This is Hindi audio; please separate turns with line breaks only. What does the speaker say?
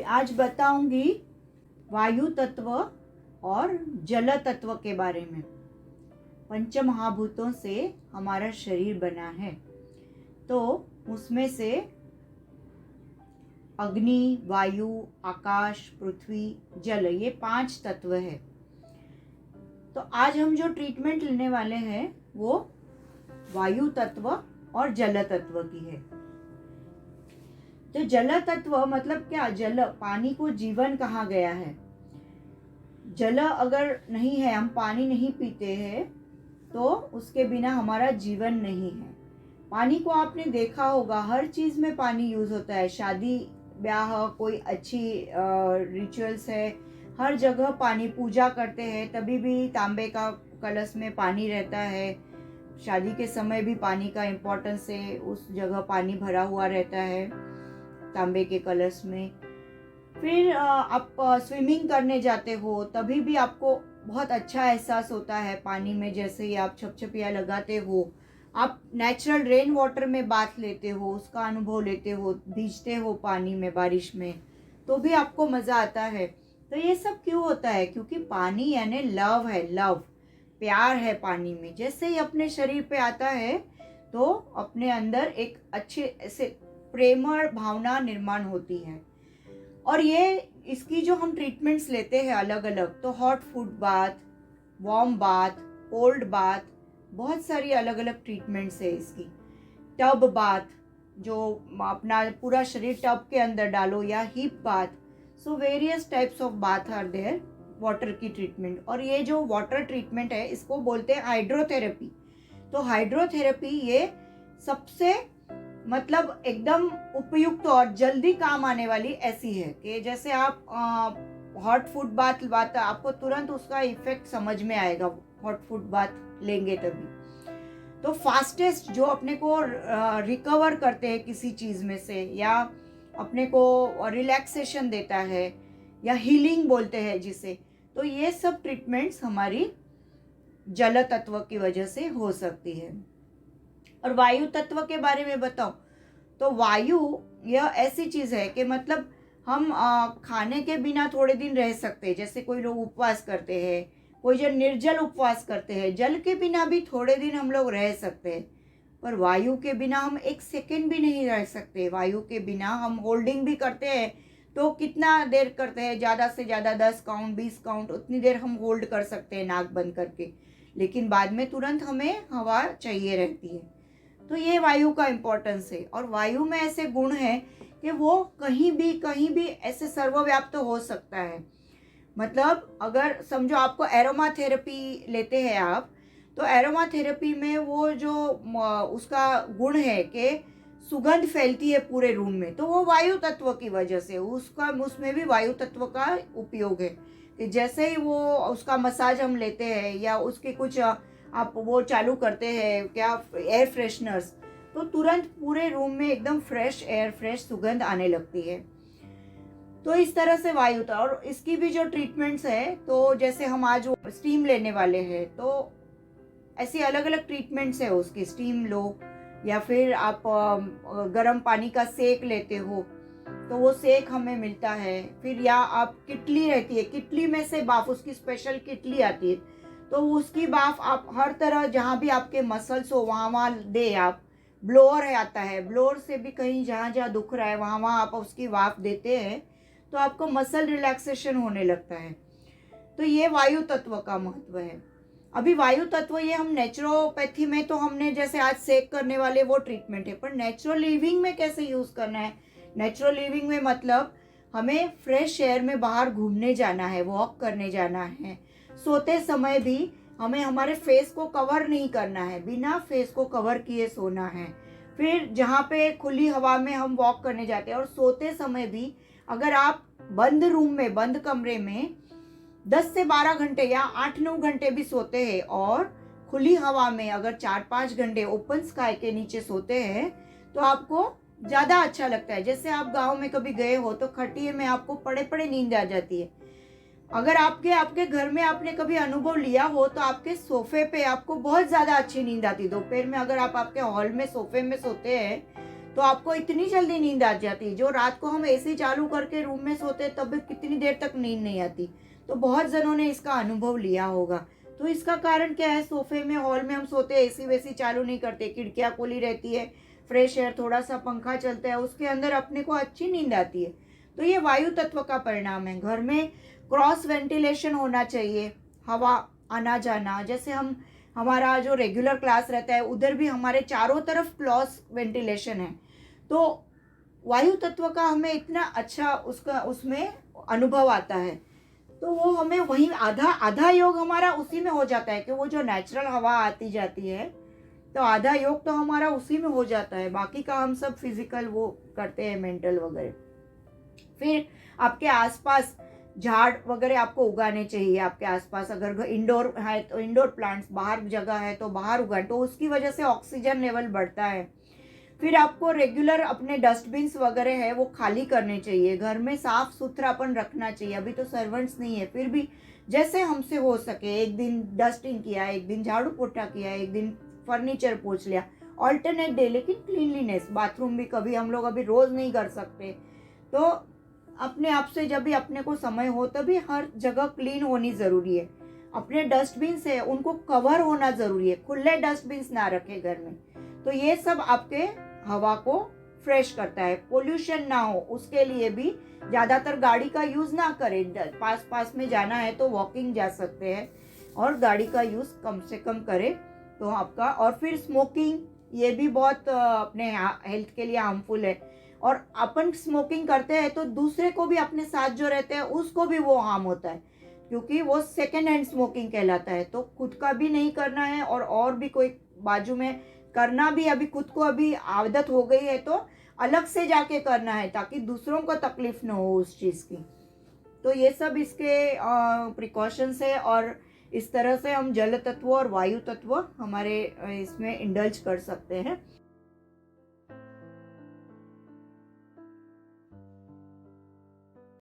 आज बताऊंगी वायु तत्व और जल तत्व के बारे में। पंच महाभूतों से हमारा शरीर बना है, तो उसमें से अग्नि, वायु, आकाश, पृथ्वी, जल, ये 5 तत्व है। तो आज हम जो ट्रीटमेंट लेने वाले हैं वो वायु तत्व और जल तत्व की है। तो जल तत्व मतलब क्या? जल, पानी को जीवन कहा गया है। जल अगर नहीं है, हम पानी नहीं पीते हैं, तो उसके बिना हमारा जीवन नहीं है। पानी को आपने देखा होगा, हर चीज में पानी यूज होता है। शादी ब्याह, कोई अच्छी रिचुअल्स है, हर जगह पानी, पूजा करते हैं तभी भी तांबे का कलश में पानी रहता है। शादी के समय भी पानी का इम्पोर्टेंस है, उस जगह पानी भरा हुआ रहता है तांबे के कलश में। फिर आप स्विमिंग करने जाते हो तभी भी आपको बहुत अच्छा एहसास होता है पानी में। जैसे ही आप छपछपिया लगाते हो, आप नेचुरल रेन वाटर में बाथ लेते हो, उसका अनुभव लेते हो, भीगते हो पानी में बारिश में, तो भी आपको मज़ा आता है। तो ये सब क्यों होता है? क्योंकि पानी यानी लव है, लव, प्यार है पानी में। जैसे ही अपने शरीर पे आता है तो अपने अंदर एक अच्छे ऐसे प्रेमळ भावना निर्माण होती है। और ये इसकी जो हम ट्रीटमेंट्स लेते हैं अलग अलग, तो hot food bath, warm bath, cold bath, बहुत सारी अलग अलग ट्रीटमेंट्स है इसकी। टब बाथ, जो अपना पूरा शरीर टब के अंदर डालो, या hip bath. So various types of bath are there, water की ट्रीटमेंट। और ये जो वाटर ट्रीटमेंट है इसको बोलते हैं हाइड्रोथेरेपी। तो हाइड्रोथेरेपी ये सबसे मतलब एकदम उपयुक्त और जल्दी काम आने वाली ऐसी है कि जैसे आप हॉट फूड बाथ बात, आपको तुरंत उसका इफेक्ट समझ में आएगा हॉट फूड बाथ लेंगे तभी। तो फास्टेस्ट जो अपने को रिकवर करते हैं किसी चीज़ में से, या अपने को रिलैक्सेशन देता है, या हीलिंग बोलते हैं जिसे, तो ये सब ट्रीटमेंट्स हमारी जल तत्व की वजह से हो सकती है। और वायु तत्व के बारे में बताऊं तो वायु यह ऐसी चीज है कि मतलब हम खाने के बिना थोड़े दिन रह सकते हैं। जैसे कोई लोग उपवास करते हैं, कोई जो निर्जल उपवास करते हैं, जल के बिना भी थोड़े दिन हम लोग रह सकते हैं। पर वायु के बिना हम एक सेकेंड भी नहीं रह सकते। वायु के बिना हम होल्डिंग भी करते हैं तो कितना देर करते हैं? ज़्यादा से ज़्यादा 10 काउंट, 20 काउंट, उतनी देर हम होल्ड कर सकते हैं नाक बंद करके, लेकिन बाद में तुरंत हमें हवा चाहिए रहती है। तो ये वायु का इम्पोर्टेंस है। और वायु में ऐसे गुण हैं कि वो कहीं भी ऐसे सर्वव्याप्त हो सकता है। मतलब अगर समझो आपको एरोमा थेरेपी लेते हैं आप, तो एरोमा थेरेपी में वो जो उसका गुण है कि सुगंध फैलती है पूरे रूम में, तो वो वायु तत्व की वजह से उसमें भी वायु तत्व का उपयोग है। कि जैसे ही वो उसका मसाज हम लेते हैं, या उसके कुछ आप वो चालू करते हैं क्या, एयर फ्रेशनर्स, तो तुरंत पूरे रूम में एकदम फ्रेश एयर, फ्रेश सुगंध आने लगती है। तो इस तरह से वायु था। और इसकी भी जो ट्रीटमेंट्स है, तो जैसे हम आज स्टीम लेने वाले हैं, तो ऐसी अलग अलग ट्रीटमेंट्स है उसकी। स्टीम लो, या फिर आप गर्म पानी का सेक लेते हो तो वो सेक हमें मिलता है। फिर या आप किटली रहती है, किटली में से बाफ, उसकी स्पेशल किटली आती है, तो उसकी बाफ आप हर तरह जहाँ भी आपके मसल्स हो वहाँ दे आप। ब्लोअर है आता है, ब्लोअर से भी कहीं जहाँ जहाँ दुख रहा है वहाँ आप उसकी वाफ देते हैं, तो आपको मसल रिलैक्सेशन होने लगता है। तो ये वायु तत्व का महत्व है। अभी वायु तत्व ये हम नेचुरोपैथी में तो हमने जैसे आज सेक करने वाले वो ट्रीटमेंट है, पर नेचुरल लिविंग में कैसे यूज करना है? नेचुरल लिविंग में मतलब हमें फ्रेश एयर में बाहर घूमने जाना है, वॉक करने जाना है। सोते समय भी हमें हमारे फेस को कवर नहीं करना है, बिना फेस को कवर किए सोना है। फिर जहाँ पे खुली हवा में हम वॉक करने जाते हैं, और सोते समय भी अगर आप बंद रूम में, बंद कमरे में 10 से 12 घंटे या 8-9 घंटे भी सोते हैं, और खुली हवा में अगर 4-5 घंटे ओपन स्काई के नीचे सोते हैं, तो आपको ज़्यादा अच्छा लगता है। जैसे आप गांव में कभी गए हो तो खटिए में आपको पड़े पड़े नींद आ जाती है। अगर आपके घर में आपने कभी अनुभव लिया हो, तो आपके सोफे पे आपको बहुत ज़्यादा अच्छी नींद आती है। दोपहर में अगर आप आपके हॉल में सोफे में सोते हैं तो आपको इतनी जल्दी नींद आ जाती है। जो रात को हम एसी चालू करके रूम में सोते तब भी कितनी देर तक नींद नहीं आती। तो बहुत जनों ने इसका अनुभव लिया होगा। तो इसका कारण क्या है, सोफे में हॉल में हम सोते हैं, एसी वेसी चालू नहीं करते, खिड़कियाँ खुली रहती है, फ्रेश एयर, थोड़ा सा पंखा चलता है, उसके अंदर अपने को अच्छी नींद आती है। तो ये वायु तत्व का परिणाम है। घर में क्रॉस वेंटिलेशन होना चाहिए, हवा आना जाना। जैसे हमारा जो रेगुलर क्लास रहता है उधर भी हमारे चारों तरफ क्रॉस वेंटिलेशन है। तो वायु तत्व का हमें इतना अच्छा उसमें अनुभव आता है। तो वो हमें वहीं आधा आधा योग हमारा उसी में हो जाता है कि वो जो नेचुरल हवा आती जाती है, तो आधा योग तो हमारा उसी में हो जाता है। बाकी का हम सब फिजिकल वो करते हैं, मेंटल वगैरह। फिर आपके आसपास झाड़ वगैरह आपको उगाने चाहिए। आपके आसपास अगर इंडोर है तो इंडोर प्लांट्स, बाहर जगह है तो बाहर उगाए, तो उसकी वजह से ऑक्सीजन लेवल बढ़ता है। फिर आपको रेगुलर अपने डस्टबिन्स वगैरह है वो खाली करने चाहिए। घर में साफ सुथरापन रखना चाहिए। अभी तो सर्वेंट्स नहीं है, फिर भी जैसे हमसे हो सके, एक दिन डस्टिंग किया, एक दिन झाड़ू पोछा किया, एक दिन फर्नीचर पोछ लिया, ऑल्टरनेट डे। लेकिन क्लीनलीनेस, बाथरूम भी कभी हम लोग अभी रोज नहीं कर सकते, तो अपने आप से जब भी अपने को समय हो तभी हर जगह क्लीन होनी जरूरी है। अपने डस्टबिन है उनको कवर होना जरूरी है, खुले डस्टबिन ना रखे घर में। तो ये सब आपके हवा को फ्रेश करता है। पोल्यूशन ना हो उसके लिए भी ज्यादातर गाड़ी का यूज ना करें। पास में जाना है तो वॉकिंग जा सकते हैं, और गाड़ी का यूज कम से कम करें तो आपका। और फिर स्मोकिंग, ये भी बहुत अपने हेल्थ के लिए हार्मफुल है। और अपन स्मोकिंग करते हैं तो दूसरे को भी, अपने साथ जो रहते हैं उसको भी वो हार्म होता है, क्योंकि वो सेकेंड हैंड स्मोकिंग कहलाता है। तो खुद का भी नहीं करना है, और भी कोई बाजू में करना भी, अभी खुद को अभी आदत हो गई है तो अलग से जाके करना है, ताकि दूसरों को तकलीफ न हो उस चीज़ की। तो ये सब इसके प्रिकॉशंस है, और इस तरह से हम जल तत्व और वायु तत्व हमारे इसमें इंडल्ज कर सकते हैं।